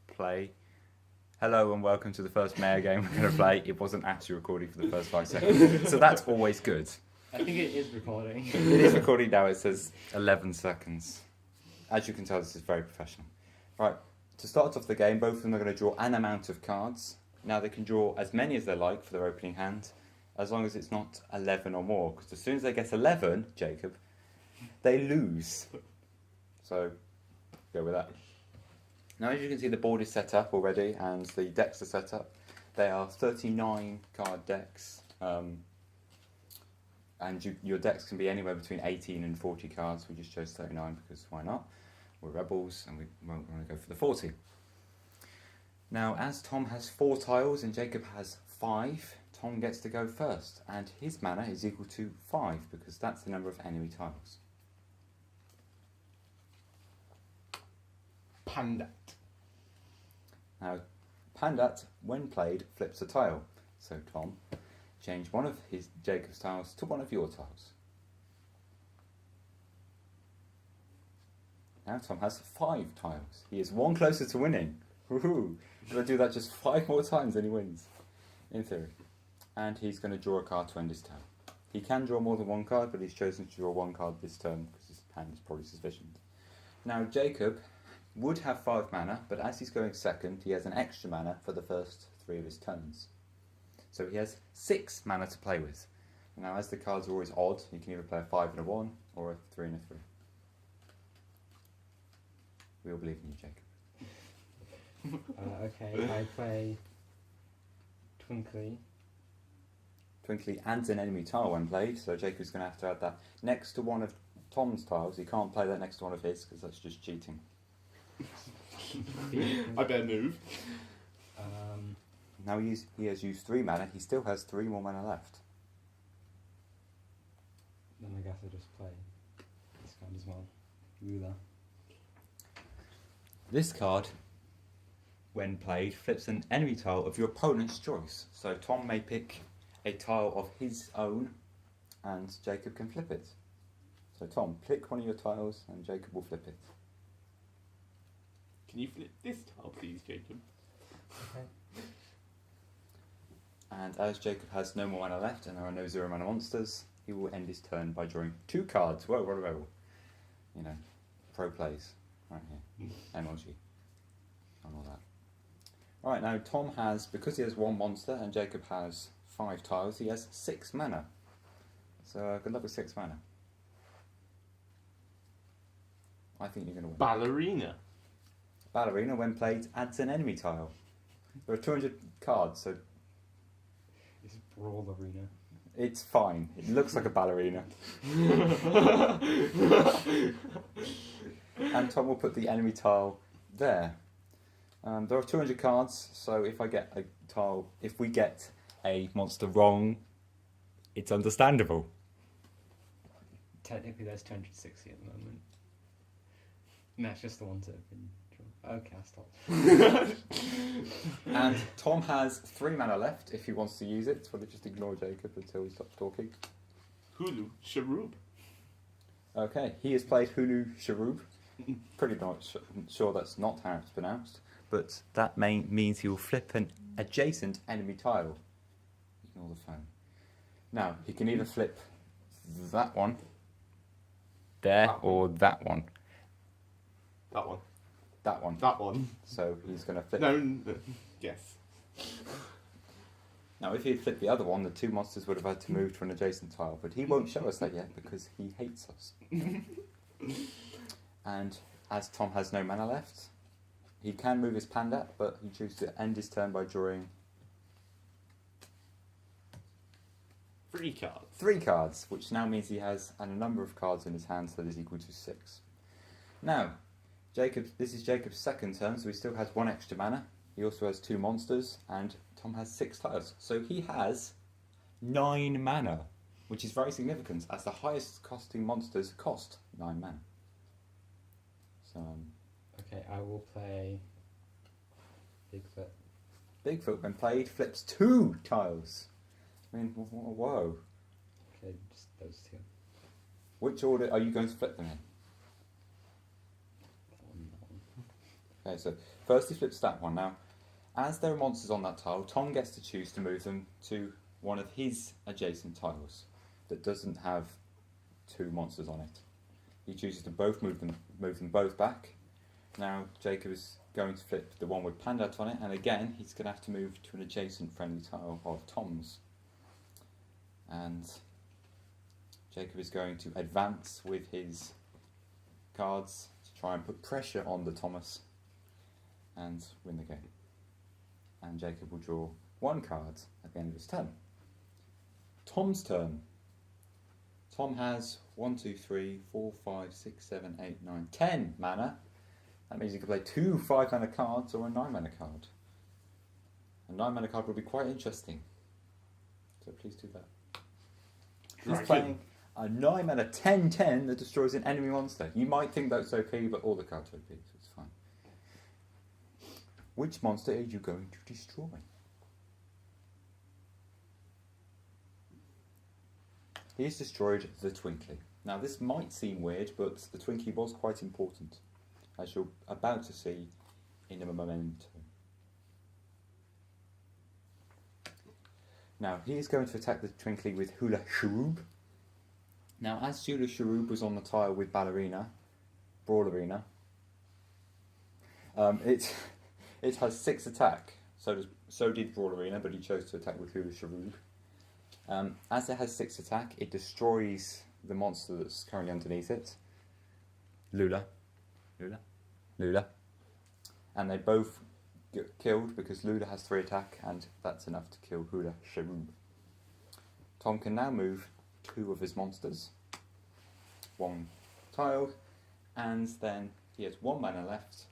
Play. Hello and welcome to the first Mayor game we're going to play. It wasn't actually recording for the first 5 seconds, so that's always good. I think it is recording. It is recording now, it says 11 seconds. As you can tell, this is very professional. Right, to start off the game, both of them are going to draw an amount of cards. Now they can draw as many as they like for their opening hand, as long as it's not 11 or more, because as soon as they get 11, Jacob, they lose. So, go with that. Now as you can see, the board is set up already and the decks are set up. They are 39 card decks, and your decks can be anywhere between 18 and 40 cards. We just chose 39 because why not? We're rebels and we won't want to go for the 40. Now as Tom has 4 tiles and Jacob has 5, Tom gets to go first, and his mana is equal to 5 because that's the number of enemy tiles. Pandat. Now, Pandat, when played, flips a tile. So, Tom, change one of Jacob's tiles to one of your tiles. Now, Tom has 5 tiles. He is 1 closer to winning. Woohoo! He's going to do that just 5 more times and he wins, in theory. And he's going to draw a card to end his turn. He can draw more than 1 card, but he's chosen to draw 1 card this turn because his hand is probably sufficient. Now, Jacob would have 5 mana, but as he's going second, he has an extra mana for the first 3 of his turns. So he has 6 mana to play with. Now, as the cards are always odd, you can either play a 5 and a 1, or a 3 and a 3. We all believe in you, Jacob. Okay, I play Twinkly. Twinkly adds an enemy tile when played, so Jacob's going to have to add that next to one of Tom's tiles. He can't play that next to one of his, because that's just cheating. I better move. Now he has used 3 mana, he still has 3 more mana left. Then I guess I just play this card as well. Ruler. This card, when played, flips an enemy tile of your opponent's choice. So Tom may pick a tile of his own and Jacob can flip it. So Tom, pick one of your tiles and Jacob will flip it. Can you flip this tile, please, Jacob? Okay. And as Jacob has no more mana left and there are no 0 mana monsters, he will end his turn by drawing 2 cards. Whoa, what a rebel. You know, pro plays right here. MLG. And all that. Alright, now Tom has, because he has 1 monster and Jacob has 5 tiles, he has 6 mana. So good luck with 6 mana. I think you're going to win. Ballerina. Ballerina, when played, adds an enemy tile. There are 200 cards, so It's Brawl Arena. it's fine. It looks like a ballerina. And Tom will put the enemy tile there. There are 200 cards, so if we get a monster wrong, it's understandable. Technically, there's 260 at the moment. No, it's just the ones that have been drawn. Okay, I'll stop. And Tom has 3 mana left if he wants to use it. So we'll just ignore Jacob until he stops talking. Hulu. Sharub. Okay, he has played Hulu Sharub. Pretty much sure that's not how it's pronounced, but that means he will flip an adjacent enemy tile. Ignore the phone. Now, he can either flip that one, there, or that one. That one. That one. That one. So he's going to flip. No. Yes. Now, if he had flipped the other one, the 2 monsters would have had to move to an adjacent tile, but he won't show us that yet because he hates us. And as Tom has no mana left, he can move his Pandat, but he chooses to end his turn by drawing 3 cards. 3 cards, which now means he has a number of cards in his hand that is equal to 6. Now, this is Jacob's second turn, so he still has 1 extra mana. He also has 2 monsters, and Tom has 6 tiles. So he has 9 mana, which is very significant, as the highest costing monsters cost 9 mana. So, Okay, I will play Bigfoot. Bigfoot, when played, flips 2 tiles. I mean, whoa. Okay, just those two. Which order are you going to flip them in? That one. Okay, so first he flips that one. Now, as there are monsters on that tile, Tom gets to choose to move them to one of his adjacent tiles that doesn't have two monsters on it. He chooses to both move them both back. Now Jacob is going to flip the one with Pandat on it, and again he's going to have to move to an adjacent friendly tile of Tom's. And Jacob is going to advance with his cards to try and put pressure on the Thomas and win the game. And Jacob will draw one card at the end of his turn. Tom's turn. Tom has 1, 2, 3, 4, 5, 6, 7, 8, 9, 10 mana. That means he can play 2 5-mana cards or a 9-mana card. A 9-mana card will be quite interesting. So please do that. He's Dragon. playing a 9-mana 10/10 that destroys an enemy monster. You might think that's OP, but all the cards are OP, so it's fine. Which monster are you going to destroy? He's destroyed the Twinkly. Now this might seem weird, but the Twinkly was quite important, as you're about to see in a memento. Now he is going to attack the Twinkly with Hula Sharoob. Now as Hula Sharoob was on the tile with Ballerina, Brawlerina, it has 6 attack. So did Brawlerina, but he chose to attack with Hula Sharoob. As it has 6 attack, it destroys the monster that's currently underneath it. Lula. And they both get killed because Lula has 3 attack, and that's enough to kill Hula Sharoob. Tom can now move 2 of his monsters, 1 tile, and then he has 1 mana left.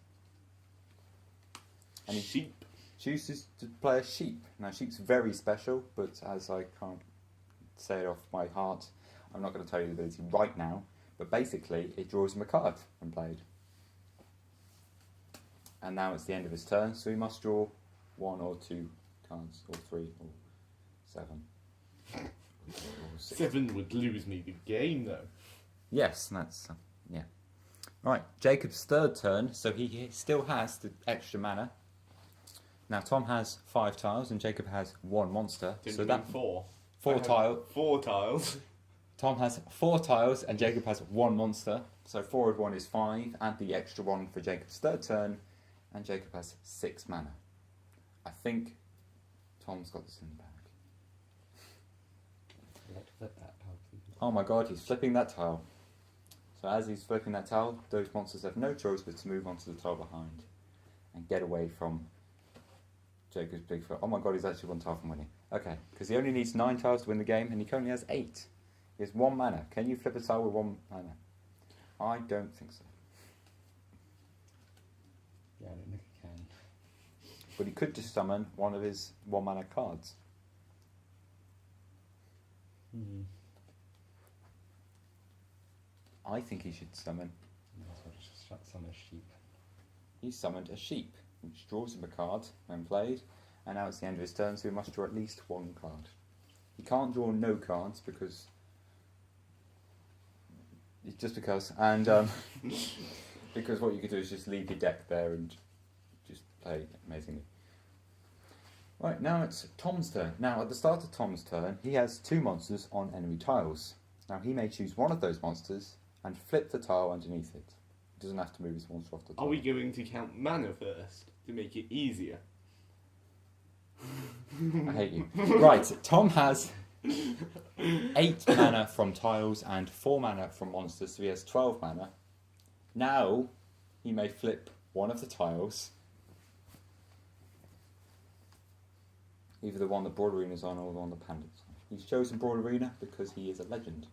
And he Sheep. chooses to play a sheep. Now sheep's very special, but as I can't say it off my heart, I'm not going to tell you the ability right now, but basically it draws him a card when played. And now it's the end of his turn, so he must draw 1 or 2 cards, or 3, or 7. Or 6. 7 would lose me the game, though. Yes, that's, yeah. Right, Jacob's third turn, so he still has the extra mana. Now Tom has 5 tiles and Jacob has 1 monster. Didn't So you that mean 4? 4 tile. 4 tiles. Tom has 4 tiles and Jacob has 1 monster. So 4 of 1 is 5. Add the extra 1 for Jacob's third turn, and Jacob has 6 mana. I think Tom's got this in the bag. Let's flip that tile, please. Oh my god, he's flipping that tile. So as he's flipping that tile, those monsters have no choice but to move on to the tile behind and get away from Jacob's big foot. Oh my god, he's actually 1 tile from winning. Okay, because he only needs 9 tiles to win the game, and he currently has 8. He has 1 mana. Can you flip a tile with 1 mana? I don't think so. Yeah, I don't think I can. But he could just summon one of his 1 mana cards. I think he should summon. Might as well just shut some of sheep. He summoned a sheep, which draws him a card when played, and now it's the end of his turn, so he must draw at least 1 card. He can't draw no cards because just because, and because what you could do is just leave your deck there and just play amazingly. Right, now it's Tom's turn. Now, at the start of Tom's turn, he has 2 monsters on enemy tiles. Now, he may choose one of those monsters and flip the tile underneath it. He doesn't have to move his monster off the tile. Are we going to count mana first to make it easier? I hate you. Right, Tom has 8 mana from tiles and 4 mana from monsters, so he has 12 mana. Now, he may flip one of the tiles, either the one that Broad Arena's on or the one that Pandit's on. He's chosen Broad Arena because he is a legend.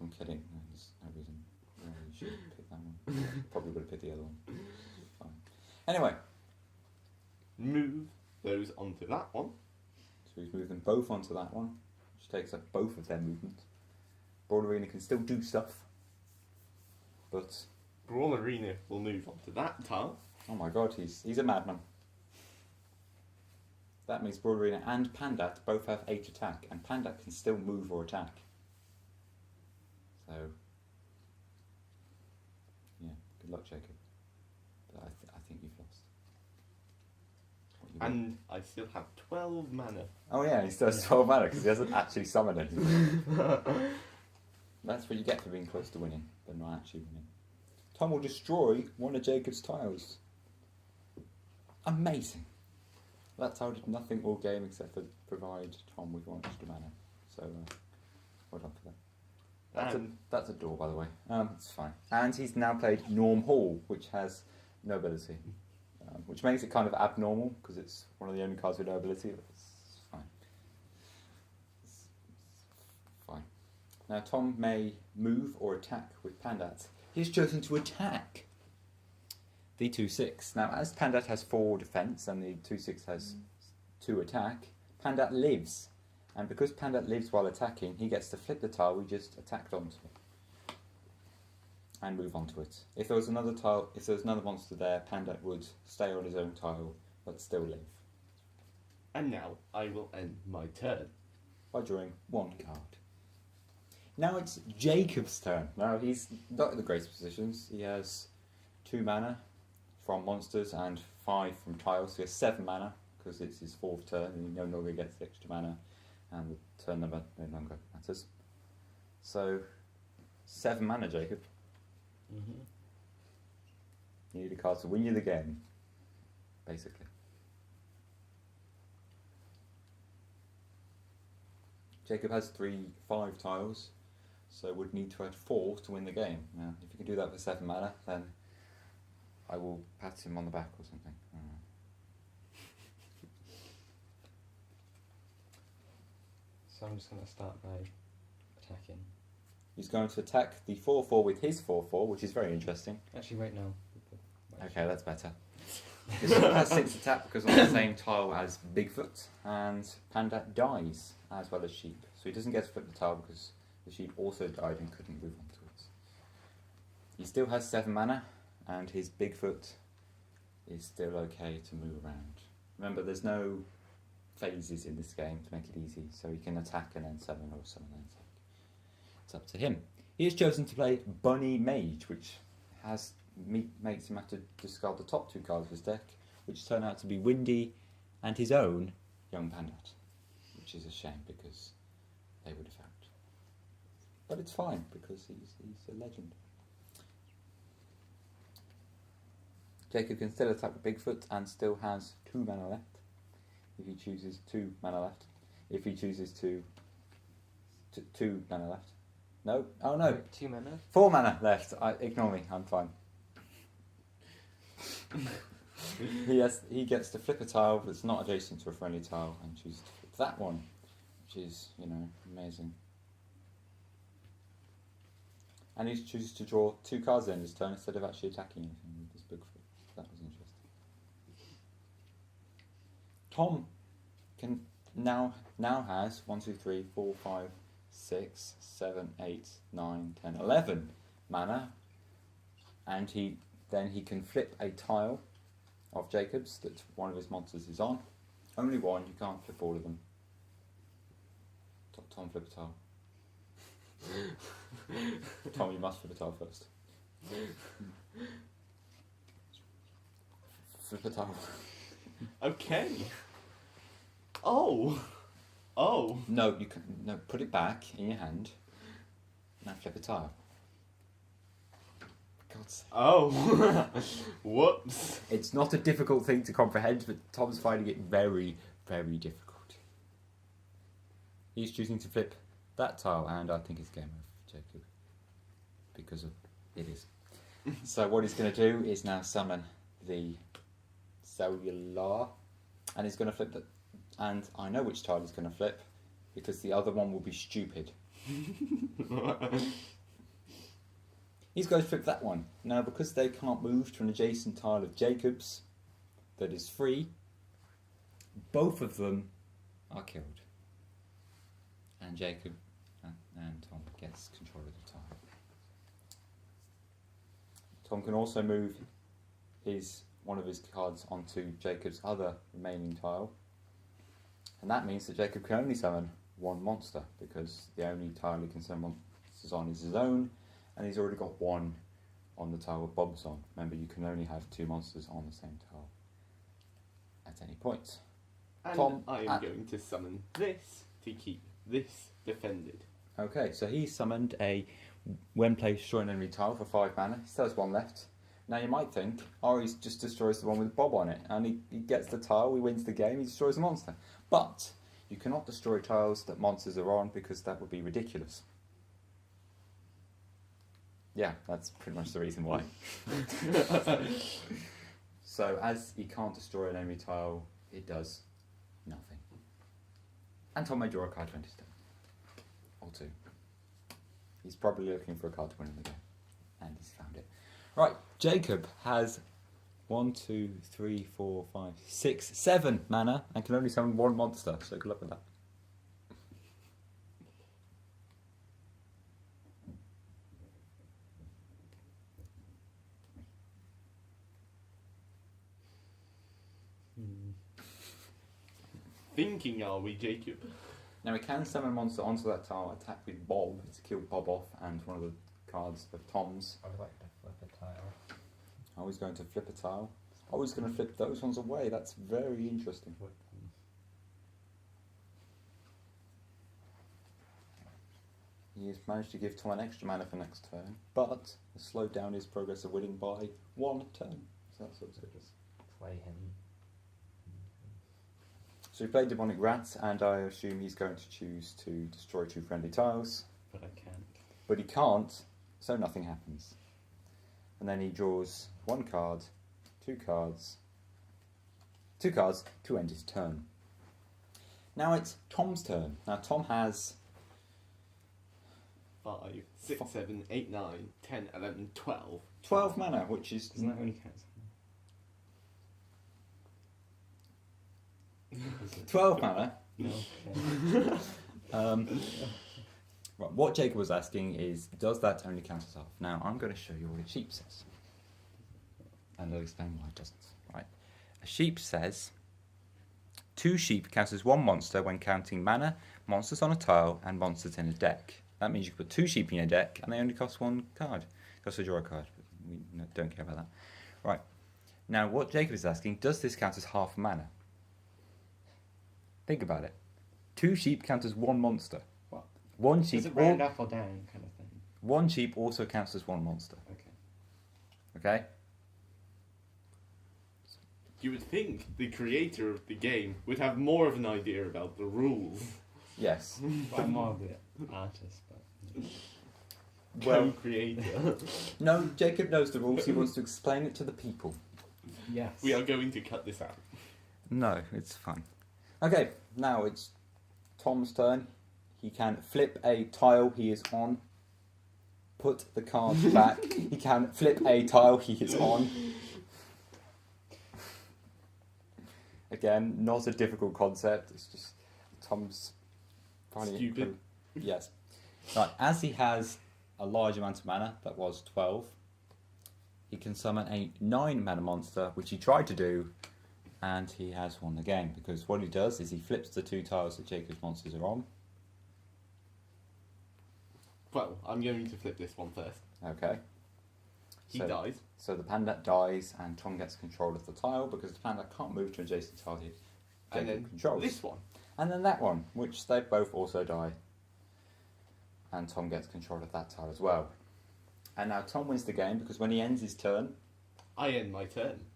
I'm kidding. No, there's no reason why you should pick that one. Probably would have picked the other one. Fine. Anyway, Move those onto that one. so he's moved them both onto that one, which takes up both of their movement. Broad Arena can still do stuff, but Brawl Arena will move onto that tile. oh my god, he's a madman. That means Brawl Arena and Pandat both have 8 attack, and Pandat can still move or attack. So, yeah, good luck, Jacob. But I think you've lost. What you got? And I still have 12 mana. Oh yeah, he still has 12 mana because he hasn't actually summoned anything. That's what you get for being close to winning, but not actually winning. Tom will destroy one of Jacob's tiles. Amazing. That tile did nothing all game except for provide Tom with 1 extra mana. So, well done for that. That's a door, by the way. It's fine. And he's now played Norm Hall, which has no ability. Which makes it kind of abnormal, because it's one of the only cards with no ability, but it's fine. It's fine. Now, Tom may move or attack with Pandat. He's chosen to attack the 2/6. Now, as Pandat has 4 defense and the 2/6 has 2 attack, Pandat lives. And because Pandat lives while attacking, he gets to flip the tile we just attacked onto and move onto it. If there was another tile, if there was another monster there, Pandat would stay on his own tile but still live And now I will end my turn. by drawing 1 card. Now it's Jacob's turn. Now he's not in the greatest positions. He has 2 mana from monsters and 5 from tiles. So he has 7 mana because it's his 4th turn and he no longer gets the extra mana, and the turn number no longer matters. So 7 mana, Jacob. Mm-hmm. You need a card to win you the game, basically. Jacob has 5 tiles, so would need to add 4 to win the game. Now, if you can do that for 7 mana, then I will pat him on the back or something. I don't know. So I'm just going to start by attacking. He's going to attack the 4/4 with his 4/4, which is very interesting. Actually, wait, no. Okay, that's better. The sheep has 6 attack because on the same tile as Bigfoot, and Pandat dies as well as sheep. So he doesn't get to flip the tile because the sheep also died and couldn't move onto it. He still has 7 mana, and his Bigfoot is still okay to move around. Remember, there's no phases in this game to make it easy, so he can attack and then summon or summon and attack. It's up to him. He has chosen to play Bunny Mage, which makes him have to discard the top 2 cards of his deck, which turn out to be Windy and his own Young Pandat, which is a shame because they would have helped. But it's fine because he's a legend. Jacob can still attack with Bigfoot and still has 2 mana left. If he chooses 2 mana left. If he chooses 2 mana left. No? Oh no. Wait, 2 mana? 4 mana left. Ignore me, I'm fine. He gets to flip a tile that's not adjacent to a friendly tile and chooses to flip that one, which is, amazing. And he chooses to draw 2 cards in his turn instead of actually attacking anything with his Bigfoot. That was interesting. Tom can now has 1, 2, 3, 4, 5, 6, 7, 8, 9, 10, 11 mana, and he can flip a tile of Jacob's that one of his monsters is on. Only one, you can't flip all of them. Tom, flip a tile. Tom, you must flip a tile first. Flip a tile. Okay. Oh. No, you can put it back in your hand. Now flip a tile. For God's sake. Oh. Whoops. It's not a difficult thing to comprehend, but Tom's finding it very, very difficult. He's choosing to flip that tile, and I think it's game over, Jacob. Because it is. So what he's going to do is now summon the cellular, and he's going to flip that. And I know which tile he's going to flip, because the other one will be stupid. He's going to flip that one. Now, because they can't move to an adjacent tile of Jacob's that is free, both of them are killed. And Jacob and Tom gets control of the tile. Tom can also move one of his cards onto Jacob's other remaining tile, And that means that Jacob can only summon one monster, because the only tile he can summon monsters on is his own, and he's already got one on the tile with Bob's on. Remember, you can only have 2 monsters on the same tile at any point. And Tom, I am going to summon this to keep this defended. Okay, so he summoned a when placed destroy an enemy tile for 5 mana. He still has 1 left. Now you might think, oh, he just destroys the one with Bob on it, and he gets the tile, he wins the game, he destroys the monster. But you cannot destroy tiles that monsters are on, because that would be ridiculous. Yeah, that's pretty much the reason why. So as he can't destroy an enemy tile, it does nothing. And Tom may draw a card 20 stone. Or 2. He's probably looking for a card to win in the game. And he's found it. Right, Jacob has 1, 2, 3, 4, 5, 6, 7 mana and can only summon 1 monster, so good luck with that. Thinking, are we, Jacob? Now we can summon a monster onto that tile, attack with Bob to kill Bob off, and one of the cards of Tom's. I would like to flip a tile. Oh, he's going to flip a tile. Oh, he's going to flip those ones away. That's very interesting. He has managed to give Tom an extra mana for next turn, but has slowed down his progress of winning by 1 turn. So that's what's good. Play him. So he played Demonic Rats, and I assume he's going to choose to destroy 2 friendly tiles. But I can't. But he can't, so nothing happens. And then he draws 1 card, 2 cards, 2 cards to end his turn. Now it's Tom's turn. Now Tom has 5, 6, 7, 8, 9, 10, 11, 12. 12 mana, which is... Doesn't that only count? 12 mana. No. Right, what Jacob was asking is, does that only count as half? Now, I'm going to show you what a sheep says. And I'll explain why it doesn't. Right. A sheep says, 2 sheep counts as 1 monster when counting mana, monsters on a tile, and monsters in a deck. That means you can put 2 sheep in your deck, and they only cost 1 card. Cost to draw a card. We don't care about that. Right. Now, what Jacob is asking, does this count as half mana? Think about it. 2 sheep count as 1 monster. What? 1 Is sheep. it round up or down kind of thing? 1 sheep also counts as 1 monster. Okay. Okay. You would think the creator of the game would have more of an idea about the rules. Yes. Well, I'm more of the artist, but... Well, Co-creator. no, Jacob knows the rules. He wants to explain it to the people. Yes. We are going to cut this out. No, it's fine. Okay, now it's Tom's turn. He can flip a tile he is on. Put the card back. He can flip a tile he is on. Again, not a difficult concept. It's just Tom's finding it Stupid. Yes. Right, as he has a large amount of mana, that was 12, he can summon a 9 mana monster, which he tried to do, and he has won the game, because what he does is he flips the 2 tiles that Jacob's monsters are on. Well, I'm going to flip this one first. Okay. He So- dies. So the panda dies, and Tom gets control of the tile, because the panda can't move to adjacent tile he And Jacob then controls. this one. And then that one, which they both also die. And Tom gets control of that tile as well. And now Tom wins the game, because when he ends his turn, I end my turn.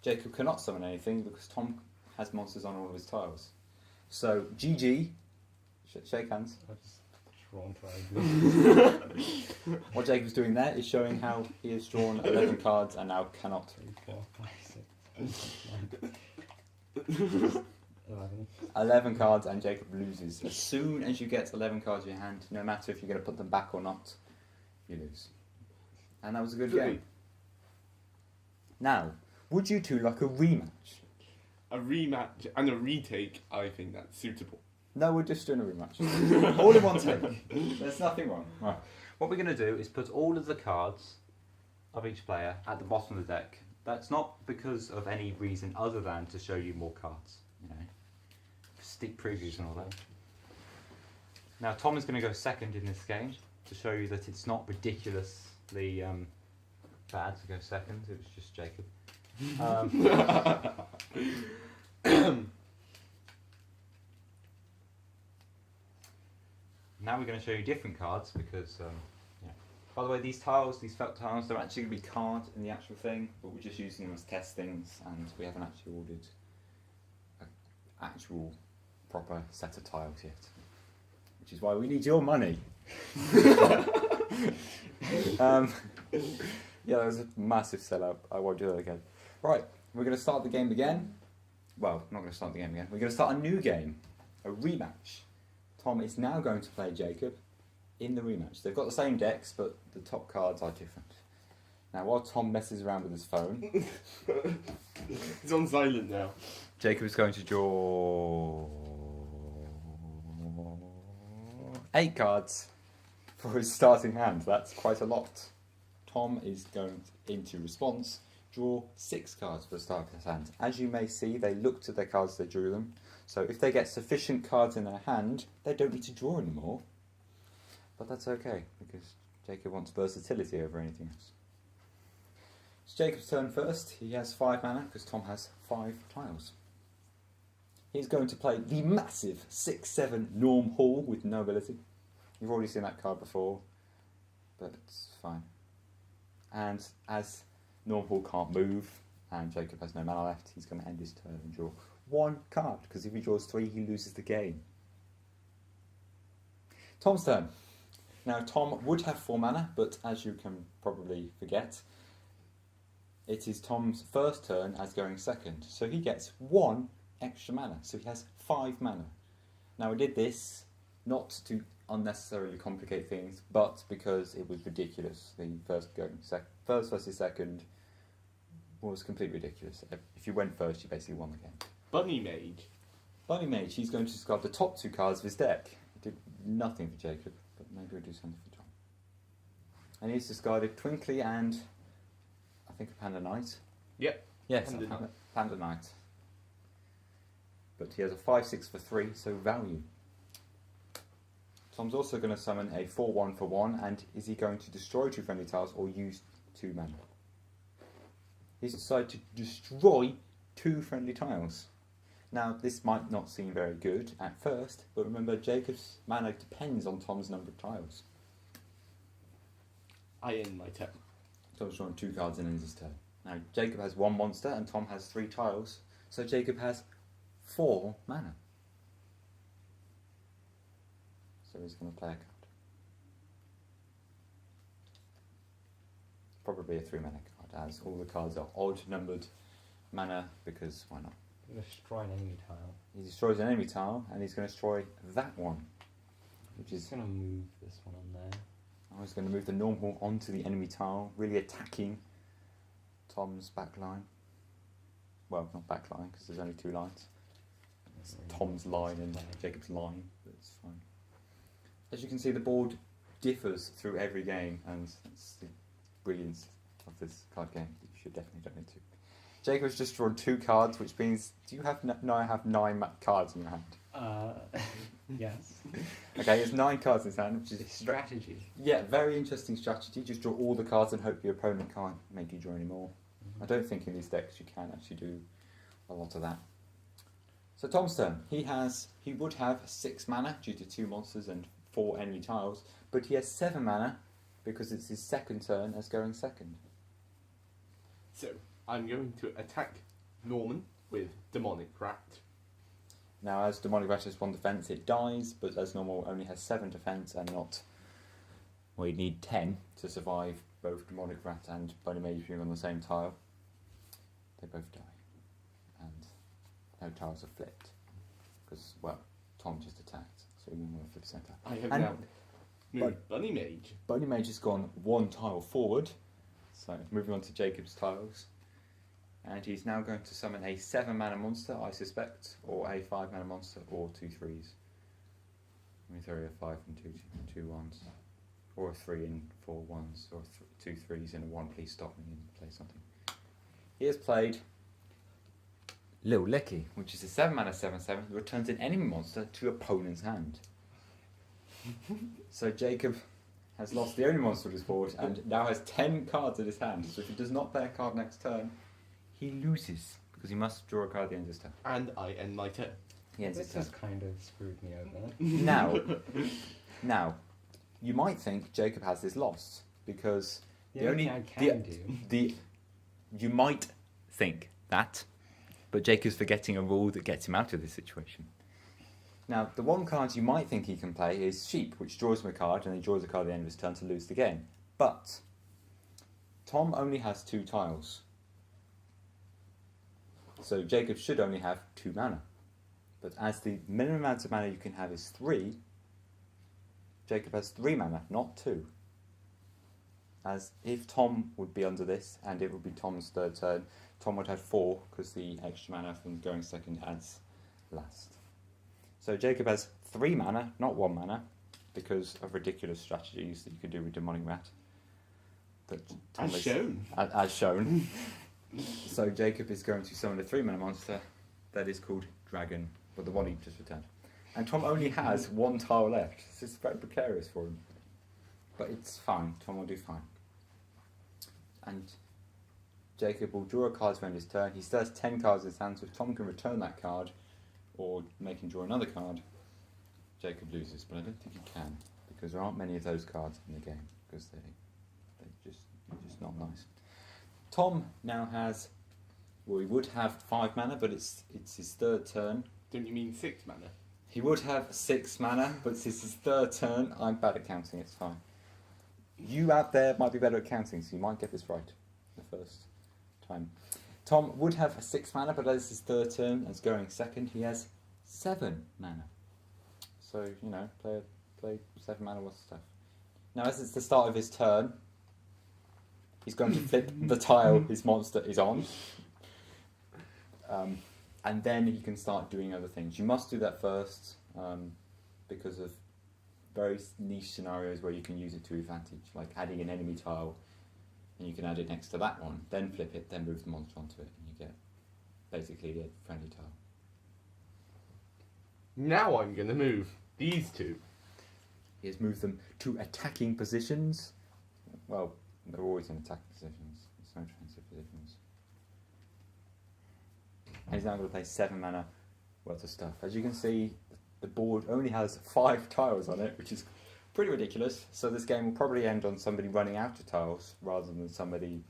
Jacob cannot summon anything, because Tom has monsters on all of his tiles. So, GG. Shake hands. I just drawn triangle. What Jacob's doing there is showing how he has drawn 11 cards and now cannot. 3, 4, 5, 6, 7, 8, 9, 11. 11 cards and Jacob loses. As soon as you get 11 cards in your hand, no matter if you're going to put them back or not, you lose. And that was a good game. Now, would you two like a rematch? A rematch and a retake, I think that's suitable. No, we're just doing a rematch. All in one take. There's nothing wrong. Right. What we're going to do is put all of the cards of each player at the bottom of the deck. That's not because of any reason other than to show you more cards. You know, sneak previews and all that. Now Tom is going to go second in this game to show you that it's not ridiculously bad to go second. It was just Jacob. Now we're going to show you different cards because, yeah. By the way, these tiles, these felt tiles, they're actually going to be cards in the actual thing, but we're just using them as test things, and we haven't actually ordered an actual proper set of tiles yet. Which is why we need your money. Yeah, that was a massive sellout. I won't do that again. Right, we're going to start the game again. Well, not going to start the game again. We're going to start a new game, a rematch. Tom is now going to play Jacob in the rematch. They've got the same decks, but the top cards are different. Now, while Tom messes around with his phone... It's on silent now. Jacob is going to draw 8 cards for his starting hand. That's quite a lot. Tom is going into response, draw 6 cards for the start of his hand. As you may see, they looked at their cards, they drew them. So if they get sufficient cards in their hand, they don't need to draw anymore. But that's okay, because Jacob wants versatility over anything else. It's Jacob's turn first. He has 5 mana, because Tom has 5 tiles. He's going to play the massive 6/7 Norm Hall with no ability. You've already seen that card before, but it's fine. And as Norm Hall can't move, and Jacob has no mana left, he's going to end his turn and draw 1 card, because if he draws 3, he loses the game. Tom's turn. Now, Tom would have 4 mana, but as you can probably forget, it is Tom's first turn as going second, so he gets 1 extra mana, so he has 5 mana. Now, I did this not to unnecessarily complicate things, but because it was ridiculous. The first versus second was completely ridiculous. If you went first, you basically won the game. Bunny Mage. Bunny Mage, he's going to discard the top 2 cards of his deck. He did nothing for Jacob, but maybe we'll do something for Tom. And he's discarded Twinkly and I think a Panda Knight. Yep. Yes, Panda Knight. But he has a 5/6 for 3, so value. Tom's also going to summon a 4/1 for 1, and is he going to destroy 2 friendly tiles or use 2 mana? He's decided to destroy 2 friendly tiles. Now, this might not seem very good at first, but remember, Jacob's mana depends on Tom's number of tiles. I end my turn. Tom's drawing 2 cards and ends his turn. Now, Jacob has 1 monster and Tom has 3 tiles, so Jacob has 4 mana. So he's going to play a card. Probably a 3 mana card, as all the cards are odd numbered mana, because why not? Destroy an enemy tile. He destroys an enemy tile, and he's going to destroy that one, which is... Just going to move this one on there. I was going to move the normal onto the enemy tile, really attacking Tom's back line. Well, not back line, because there's only 2 lines. It's Tom's line and Jacob's line, but it's fine. As you can see, the board differs through every game, and it's the brilliance of this card game. You should definitely don't need to. Jacob has just drawn 2 cards, which means, do you have now have 9 cards in your hand? Yes. Okay, it's 9 cards in his hand, which is Strategy. Yeah, very interesting strategy. Just draw all the cards and hope your opponent can't make you draw any more. I don't think in these decks you can actually do a lot of that. So Tom's turn. He would have 6 mana due to 2 monsters and 4 enemy tiles, but he has 7 mana because it's his second turn as going second. So, I'm going to attack Norman with Demonic Rat. Now, as Demonic Rat has 1 defense, it dies, but as normal only has 7 defense and not... Well, you need 10 to survive both Demonic Rat and Bunny Mage being on the same tile. They both die. And no tiles are flipped. Because, well, Tom just attacked, so he won't flip centre. I have And now moved Bunny Mage. Bunny Mage has gone 1 tile forward, so moving on to Jacob's tiles. And he's now going to summon a 7 mana monster, I suspect, or a 5 mana monster, or 2 3s. I mean, 3 a 5 and 2 1s. Or a 3 and 4 1s, or 2 3s and a 1. Please stop me and play something. He has played Lil Licky, which is a 7 mana 7/7, returns an enemy monster to opponent's hand. So Jacob has lost the only monster on his board and now has 10 cards in his hand. So if he does not play a card next turn, he loses because he must draw a card at the end of his turn. And I end my turn. He ends his This turn. has kind of screwed me over. Now, you might think Jacob has this lost because The only thing I can do. You might think that, but Jacob's forgetting a rule that gets him out of this situation. Now, the one card you might think he can play is Sheep, which draws him a card, and he draws a card at the end of his turn to lose the game. But Tom only has 2 tiles. So Jacob should only have 2 mana. But as the minimum amount of mana you can have is 3, Jacob has 3 mana, not 2. As if Tom would be under this, and it would be Tom's third turn, Tom would have 4, because the extra mana from going second adds last. So Jacob has 3 mana, not 1 mana, because of ridiculous strategies that you could do with Demonic Rat. That Tom As shown. As shown. So Jacob is going to summon a 3 mana monster that is called Dragon, but the one he just returned. And Tom only has 1 tile left. This is very precarious for him. But it's fine. Tom will do fine. And Jacob will draw a card to end his turn. He still has 10 cards in his hand, so if Tom can return that card or make him draw another card, Jacob loses. But I don't think he can, because there aren't many of those cards in the game, because they're just not nice. Tom now has, well, he would have 5 mana, but it's his third turn. Don't you mean 6 mana? He would have 6 mana, but it's his third turn. I'm bad at counting, it's fine. You out there might be better at counting, so you might get this right the first time. Tom would have 6 mana, but as his third turn, as going second, he has 7 mana. So, you know, play 7 mana worth of stuff. Now, as it's the start of his turn, he's going to flip the tile his monster is on. And then he can start doing other things. You must do that first, because of very niche scenarios where you can use it to advantage, like adding an enemy tile, and you can add it next to that one, then flip it, then move the monster onto it, and you get basically a friendly tile. Now I'm going to move these 2. He has moved them to attacking positions. Well, they're always in attacking positions. There's no defensive positions. And he's now going to play 7 mana worth of stuff. As you can see, the board only has 5 tiles on it, which is pretty ridiculous. So this game will probably end on somebody running out of tiles rather than somebody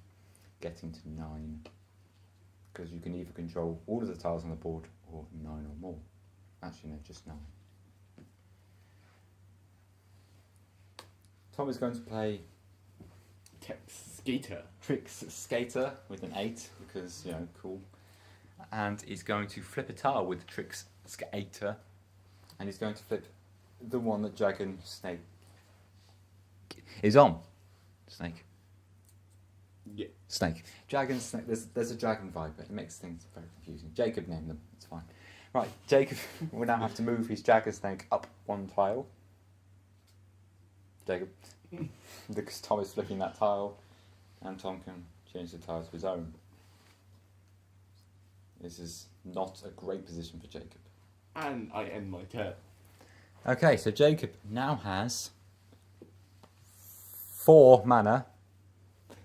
getting to 9. Because you can either control all of the tiles on the board or 9 or more. Actually, no, just 9. Tom is going to play Skater. Tricks Skater with an 8 because, you know, cool. And he's going to flip a tile with Tricks Skater, and he's going to flip the one that Dragon Snake is on. Snake. Yeah. Snake. Dragon Snake. There's a dragon vibe, but it makes things very confusing. Jacob named them. It's fine. Right, Jacob will now have to move his Dragon Snake up 1 tile. Jacob, because Tom is flipping that tile, and Tom can change the tile to his own. This is not a great position for Jacob. And I end my turn. Okay, so Jacob now has 4 mana,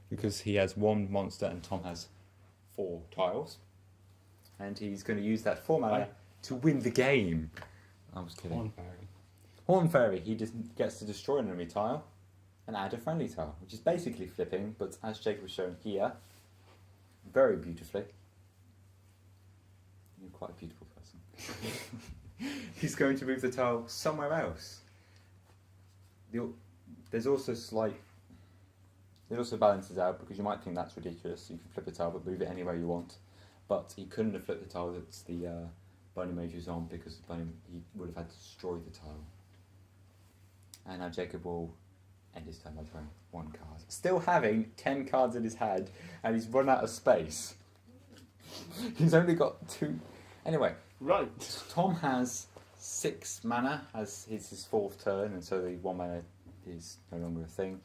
because he has 1 monster and Tom has 4 tiles. And he's going to use that 4 mana to win the game. I was kidding. Horn Fairy. Horn Fairy, he just gets to destroy an enemy tile and add a friendly tile, which is basically flipping, but as Jacob has shown here, very beautifully. You're quite a beautiful person. He's going to move the tile somewhere else. There's also it also balances out, because you might think that's ridiculous. You can flip a tile but move it anywhere you want. But he couldn't have flipped the tile that's the Bunny Mage is on, because he would have had to destroy the tile. And now Jacob will end his turn by drawing 1 card. Still having 10 cards in his hand, and he's run out of space. He's only got 2. Anyway, Right. Tom has 6 mana as his 4th turn, and so the 1 mana is no longer a thing.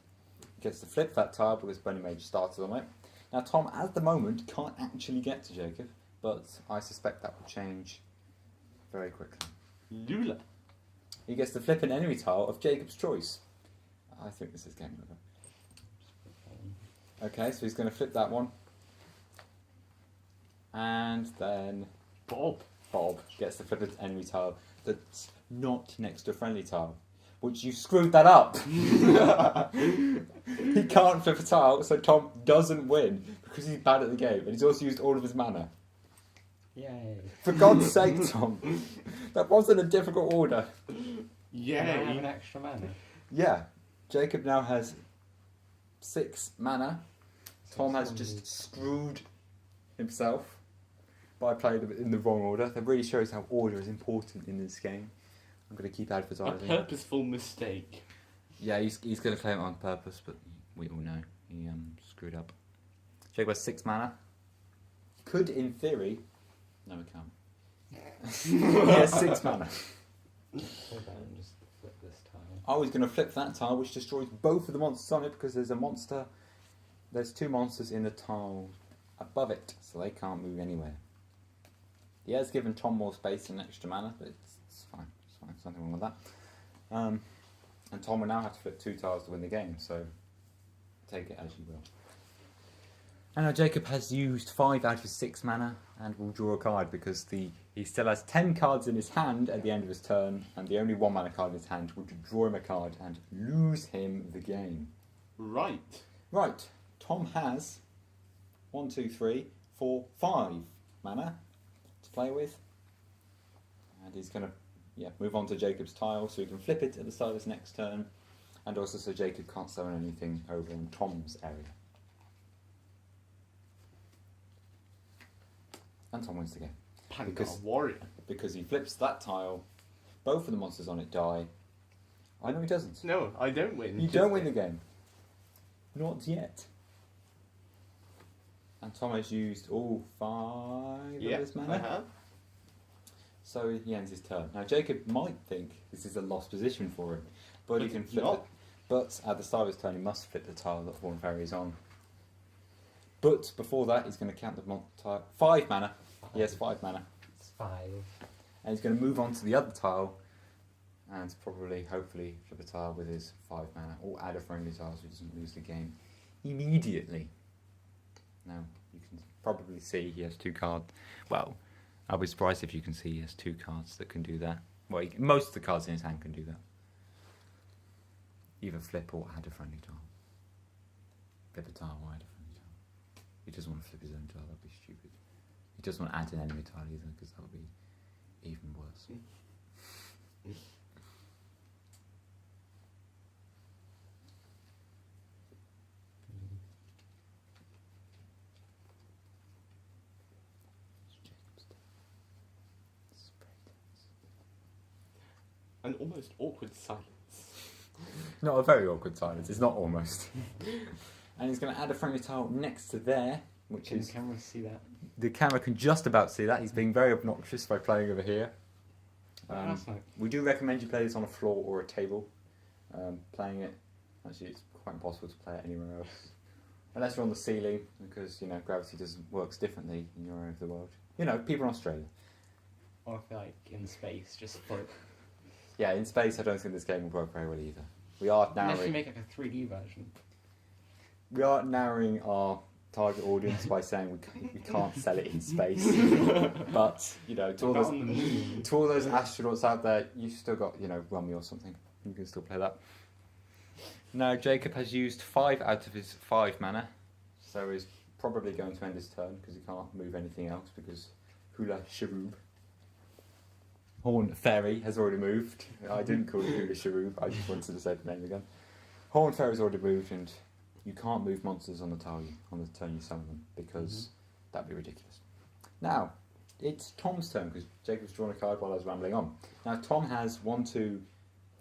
He gets to flip that tile because Bunny Mage started on it. Now Tom, at the moment, can't actually get to Jacob but I suspect that will change very quickly. Lula. He gets to flip an enemy tile of Jacob's choice. I think this is game over. Okay, so he's going to flip that one. And then Bob gets to flip an enemy tile that's not next to a friendly tile. Which you screwed that up. He can't flip a tile, so Tom doesn't win because he's bad at the game. And he's also used all of his mana. Yay. For God's sake, Tom. That wasn't a difficult order. Can I have an Yeah. extra mana? Yeah. Jacob now has 6 mana. So Tom it's has one just of screwed himself by playing them in the wrong order. That really shows how order is important in this game. I'm going to keep A advertising. purposeful mistake. Yeah, he's going to claim it on purpose, but we all know he screwed up. Jacob has 6 mana. Could, in theory... No, we can't. He has 6 mana. So then just flip this tile. Oh, he's going to flip that tile, which destroys both of the monsters on it, because there's a monster... There's 2 monsters in the tile above it, so they can't move anywhere. He has given Tom more space and extra mana, but it's fine. It's fine. There's nothing wrong with that. And Tom will now have to flip 2 tiles to win the game, so take it as you will. And now Jacob has used 5 out of his 6 mana and will draw a card because he still has 10 cards in his hand at the end of his turn, and the only 1 mana card in his hand would draw him a card and lose him the game. Right. Right, Tom has 1, 2, 3, 4, 5 mana to play with. And he's going to move on to Jacob's tile so he can flip it at the start of his next turn. And also so Jacob can't summon anything over in Tom's area. And Tom wins the game. Panda Warrior. Because he flips that tile, both of the monsters on it die. I know he doesn't. No, I don't win. You don't win the game. Not yet. And Tom has used all 5 of his mana. I have. So he ends his turn. Now Jacob might think this is a lost position for him, but he But can it's flip not. it. But at the start of his turn, he must flip the tile that Horn Fairy is on. But before that, he's going to count the tile. 5 mana. He has 5 mana. It's 5. And he's going to move on to the other tile and probably, hopefully, flip a tile with his 5 mana. Or add a friendly tile so he doesn't lose the game immediately. Now, you can probably see he has 2 cards. Well, I'll be surprised if you can see he has 2 cards that can do that. Well, most of the cards in his hand can do that. Either flip or add a friendly tile. Flip a tile or add a friendly tile. He doesn't want to flip his own tile, that'd be stupid. He doesn't want to add an enemy tile either, because that would be even worse. An almost awkward silence. Not a very awkward silence, it's not almost. And he's going to add a friendly tile next to there, which Can is... the camera see that? The camera can just about see that. He's being very obnoxious by playing over here. That's like, We do recommend you play this on a floor or a table. Playing it, actually, it's quite impossible to play it anywhere else. Unless you're on the ceiling, because, you know, gravity works differently in your area of the world. You know, people in Australia. or if like in space, just float. Yeah, in space, I don't think this game will work very well either. We are Unless you narrowing, make like a 3D version. we are narrowing our target audience by saying we can't sell it in space. But, you know, to all, Not those, on the moon. to all those astronauts out there, you've still got, you know, Rummy or something. You can still play that. Now, Jacob has used 5 out of his 5 mana, so he's probably going to end his turn because he can't move anything else because Hula Sharoob. Horn Fairy has already moved. I didn't call it Hula Sharoob, I just wanted to say the name again. Horn Fairy's already moved, and you can't move monsters on the turn you summon them because that'd be ridiculous. Now, it's Tom's turn because Jacob's drawn a card while I was rambling on. Now, Tom has 1, 2,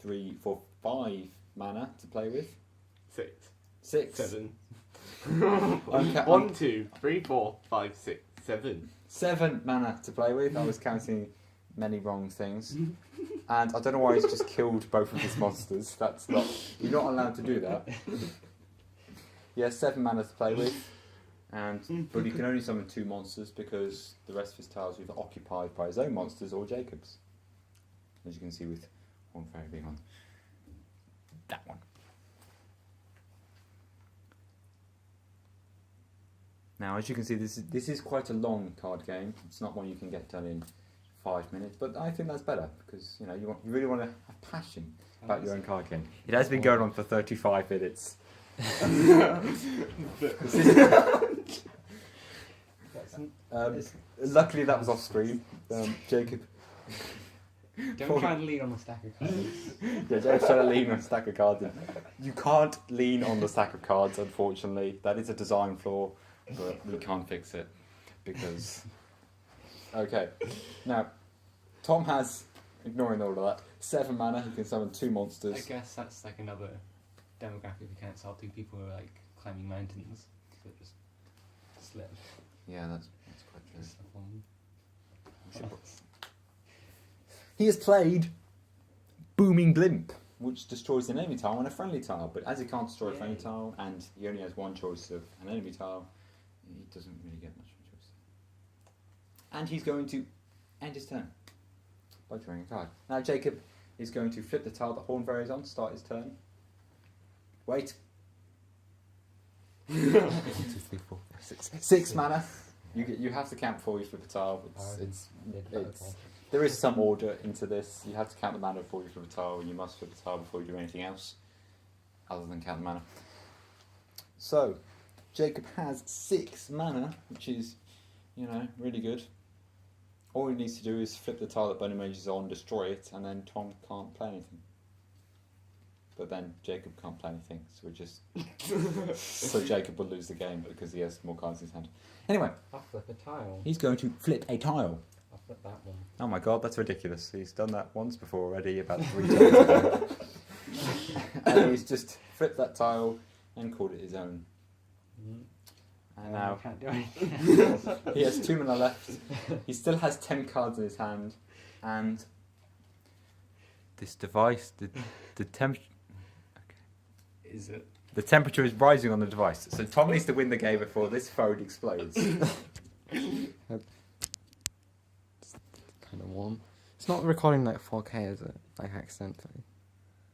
3, 4, 5 mana to play with. 6. 7. I'm 1, 2, 3, 4, 5, 6, 7. 7 mana to play with. I was counting many wrong things. And I don't know why he's just killed both of his monsters. That's not... You're not allowed to do that. He has 7 mana to play with. But he can only summon 2 monsters because the rest of his tiles are either occupied by his own monsters or Jacob's. As you can see with one fairy being on that one. Now, as you can see, this is quite a long card game. It's not one you can get done in 5 minutes, but I think that's better because you really want to have passion about your own card game. It has been going on for 35 minutes. Luckily, that was off screen. Jacob. Don't try and lean on the stack of cards. Yeah, Jacob's trying to lean on a stack of cards. You can't lean on the stack of cards, unfortunately. That is a design flaw, but we can't fix it because. Okay, now Tom has, ignoring all of that, 7 mana. He can summon 2 monsters. I guess that's like another demographic you can't sell to. People who are like climbing mountains that just slip. Yeah, that's quite true. Just along. He has played Booming Blimp, which destroys an enemy tile and a friendly tile. But as he can't destroy a friendly tile, and he only has 1 choice of an enemy tile, he doesn't really get much of a choice. And he's going to end his turn by drawing a card. Now Jacob is going to flip the tile that Horn Fairy is on to start his turn. Wait. 1, 2, 3, 4, 5, 6. 6 mana. You have to count before you flip a tile. There is some order into this. You have to count the mana before you flip a tile, and you must flip the tile before you do anything else, other than count the mana. So, Jacob has 6 mana, which is, really good. All he needs to do is flip the tile that Burning Mage is on, destroy it, and then Tom can't play anything. But then Jacob can't play anything, so Jacob will lose the game because he has more cards in his hand. Anyway, I'll flip a tile. he's going to flip a tile. I'll flip that one. Oh my god, that's ridiculous. He's done that once before already, about 3 turns ago. And he's just flipped that tile and called it his own. And now can't do anything. he has 2 mana left. He still has 10 cards in his hand. And this device, the temperature... Is it? The temperature is rising on the device. So Tom needs to win the game before this phone explodes. Kind of warm. It's not recording like 4K, is it? Like accidentally.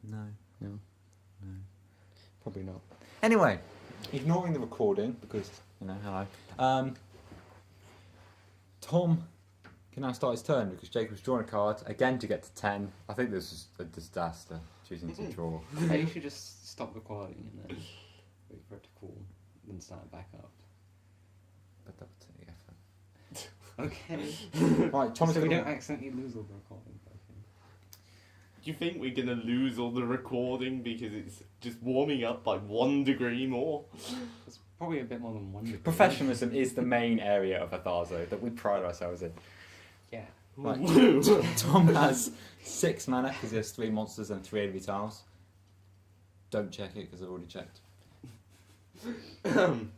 No. Probably not. Anyway, ignoring the recording, because, hello. Tom can now start his turn because Jacob's drawn a card, again to get to 10. I think this is a disaster, choosing to draw. Hey, you should just stop recording and then wait for it to cool, then start it back up. But that would take effort. Okay. Right, Tom's So we gonna... don't accidentally lose all the recording. I think. Do you think we're gonna lose all the recording because it's just warming up by 1 degree more? It's probably a bit more than 1 degree. Professionalism is the main area of Athaaso that we pride ourselves in. Yeah. Right. Tom has 6 mana because he has 3 monsters and 3 enemy tiles. Don't check it because I've already checked. And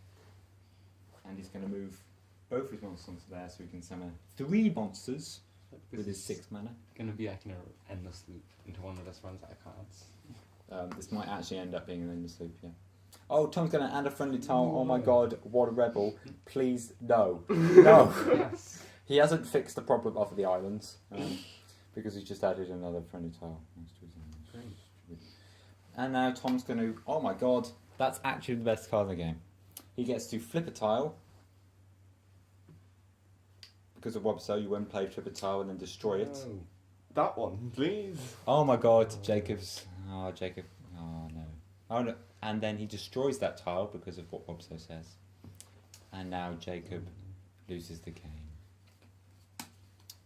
he's going to move both his monsters onto there so he can summon 3 monsters with his 6 mana. Gonna be like an endless loop until one of us runs out of cards. This might actually end up being an endless loop, yeah. Oh, Tom's going to add a friendly tile. Oh my god, what a rebel. Please, no. No. Yes. He hasn't fixed the problem of the islands because he's just added another friendly tile. And now Tom's going to... Oh my god, that's actually the best card in the game. He gets to flip a tile. Because of Wobso, you won't play flip a tile and then destroy it. No. That one, please. Oh my god, Jacob's... Oh, Jacob... Oh no. Oh no. And then he destroys that tile because of what Wobso says. And now Jacob loses the game.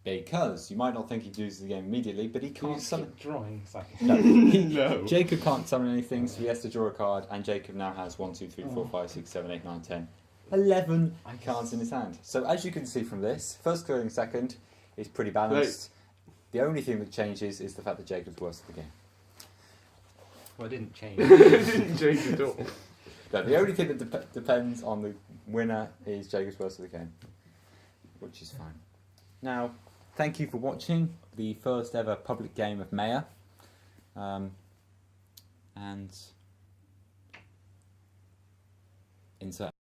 Because you might not think he loses the game immediately, but he can't summon... Keep drawing. It's like No. Jacob can't summon anything, so he has to draw a card, and Jacob now has 1, 2, 3, 4, 5, 6, 7, 8, 9, 10, 11 cards in his hand. So as you can see from this, first clearing second is pretty balanced. The only thing that changes is the fact that Jacob's worse at the game. Well, it didn't change. It didn't change at all. No, the only thing that depends on the winner is Jacob's worse at the game, which is fine. Now, thank you for watching the first ever public game of Maya. And insert